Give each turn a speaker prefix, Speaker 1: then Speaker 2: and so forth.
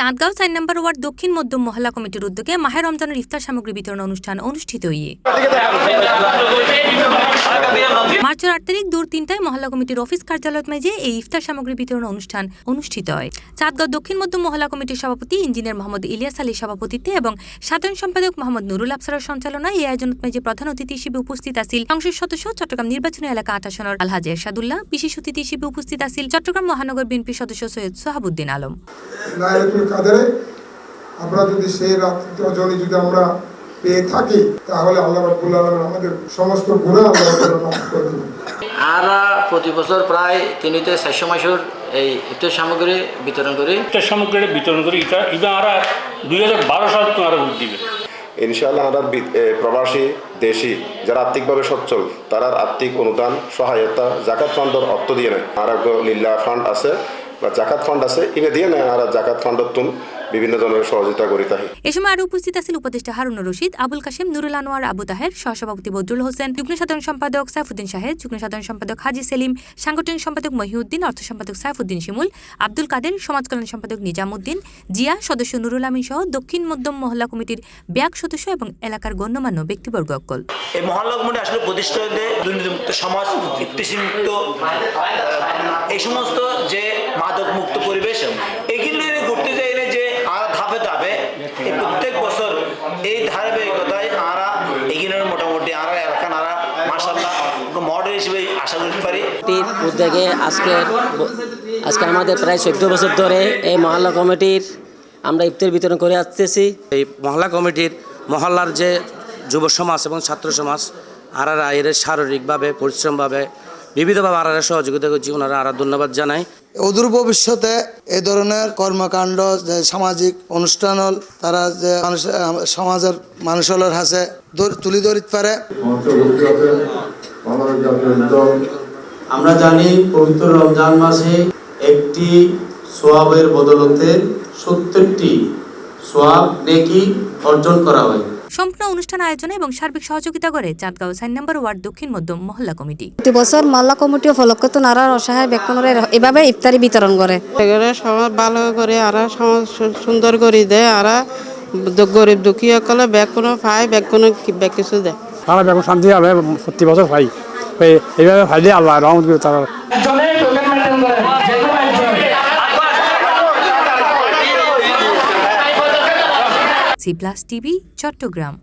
Speaker 1: চাঁদগাঁও ৪ নম্বর word দক্ষিণ মধ্যম মহল্লা কমিটির উদ্যোগে মাহে রমজানের ইফতার সামগ্রী বিতরণ অনুষ্ঠান অনুষ্ঠিত মার্চের ৮ তারিখ দুপুর ৩টায় মহল্লা কমিটির অফিস কার্যালয় মেজে এই ইফতার সামগ্রী বিতরণ অনুষ্ঠান অনুষ্ঠিত হয়। চাঁদগাঁও দক্ষিণ মধ্যম মহল্লা কমিটির সভাপতি ইঞ্জিনিয়ার মোহাম্মদ ইলিয়াস আলীর সভাপতিত্বে এবং সাধারণ সম্পাদক মোহাম্মদ নুরুল আফসারের সঞ্চালনায় এই আয়োজন মেজে প্রধান অতিথি হিসেবে উপস্থিত আছেন সংসদ সদস্য চট্টগ্রাম নির্বাচনী এলাকা ২৮ আসনের আলহাজ এরশাদুল্লাহ। বিশেষ অতিথি হিসেবে উপস্থিত আছেন চট্টগ্রাম মহানগর বিএনপি সদস্য সৈয়দ সোহাবুদ্দিন আলম।
Speaker 2: আমরা যদি সেই রাত্রি যদি আমরা পেয়ে থাকি তাহলে আল্লাহ রাব্বুল আলামিন আমাদের সমস্ত গুনাহ আল্লাহ তাআলা মাফ করে দিবেন।
Speaker 3: আমরা প্রতি বছর প্রায় 300-400 মাসের এই ইফতার সামগ্রী বিতরণ করি। এটা
Speaker 4: আমরা 2012 সাল থেকে আমরা ভোট দিবে।
Speaker 5: ইনশাআল্লাহ আমরা প্রবাসী দেশি যারা আর্থিকভাবে সচ্ছল তারা আর্থিক অনুদান সহায়তা জাকাত ফান্ডের অর্থ দিয়ে নেয়। আর লিল্লাহ ফান্ড আছে বা জাকাত ফান্ড আছে ইনে দিয়ে নেয়। আর জাকাত ফান্ডের তুন বিভিন্ন ধরনের সহযোগিতা করি থাকি।
Speaker 1: এ সময় আরো উপস্থিত আছেন উপদেষ্টা হারুনুর রশিদ, আবুল কাশেম, নুরুল আনোয়ার, আবু তাহের, সহসভাপতি বদরুল হোসেন, যুগ্ম সাধারণ সম্পাদক সাইফুদ্দিন শাহেদ, যুগ্ম সাধারণ সম্পাদক হাজি সেলিম, সাংগঠনিক সম্পাদক মহিউদ্দিন, অর্থ সম্পাদক সাইফুদ্দিন শিমুল, আব্দুল কাদের, সমাজ কল্যাণ সম্পাদক নিজামুদ্দিন, জিয়া, সদস্য নুরুল আমিন সহ দক্ষিণ মধ্যম মহল্লা কমিটির ব্যাগ সদস্য এবং এলাকার গণ্যমান্য ব্যক্তিবর্গ অকল।
Speaker 6: এই মহল্লা কমিটি আসলে প্রতিষ্ঠা হতে দুর্নীতিমুক্ত সমাজ, ইফতিসিমুক্ত, এই সমস্ত যে মাদক মুক্ত পরিবেশ এগুলো ঘুরতে যাই না যে আর ধাপে ধাপে প্রত্যেক বছর এই ধারাবাহিকতায় আমরা এগিয়ে মোটামুটি আমরা এলাকা নারা মাশাআল্লাহ মডেল হিসেবে আশা করতে পারি।
Speaker 7: উদ্যোগে আজকে আমাদের প্রায় 14 বছর ধরে এই মহল্লা কমিটির আমরা ইফতার বিতরণ করে আসতেছি।
Speaker 8: এই মহল্লা কমিটির মহল্লার যে যুব সমাজ এবং ছাত্র সমাজ আরারা এর শারীরিকভাবে পরিশ্রমভাবে বিবিধভাবে আরারা সহযোগিতা করছি, ওনারা আরা ধন্যবাদ জানাই।
Speaker 9: অদূর ভবিষ্যতে এই ধরনের কর্মকাণ্ড যে সামাজিক অনুষ্ঠান তারা যে সমাজের মানুষের হাতে তুলে ধরতে পারে।
Speaker 10: আমরা জানি পবিত্র রমজান মাসে একটি সোয়াবের বদলতে 70টি সোয়াব নেকি অর্জন করা হয়।
Speaker 1: সম্পূর্ণ অনুষ্ঠান আয়োজনে এবং সার্বিক সহযোগিতা করে চাঁদগাঁও ৪ নম্বর ওয়ার্ড দক্ষিণ মধ্যম মহল্লা কমিটি।
Speaker 11: প্রতি বছর মহল্লা কমিটি উপলক্ষে তো নারা অসহায় ব্যক্তিরা এভাবে ইফতারি বিতরণ করে।
Speaker 12: সমাজ ভালো করে আর সমাজ সুন্দর করে দেয়। আর গরিব দুঃখী সকলে ব্যাগ কোনো পায়, ব্যাগ কোনো ব্যাগ কিছু দেয়।
Speaker 4: সারা ব্যাগ শান্তি হবে প্রতি বছর পাই। এইভাবে ফাইলে আল্লাহ রহমত করে তারা
Speaker 1: C+ TV চট্টগ্রাম।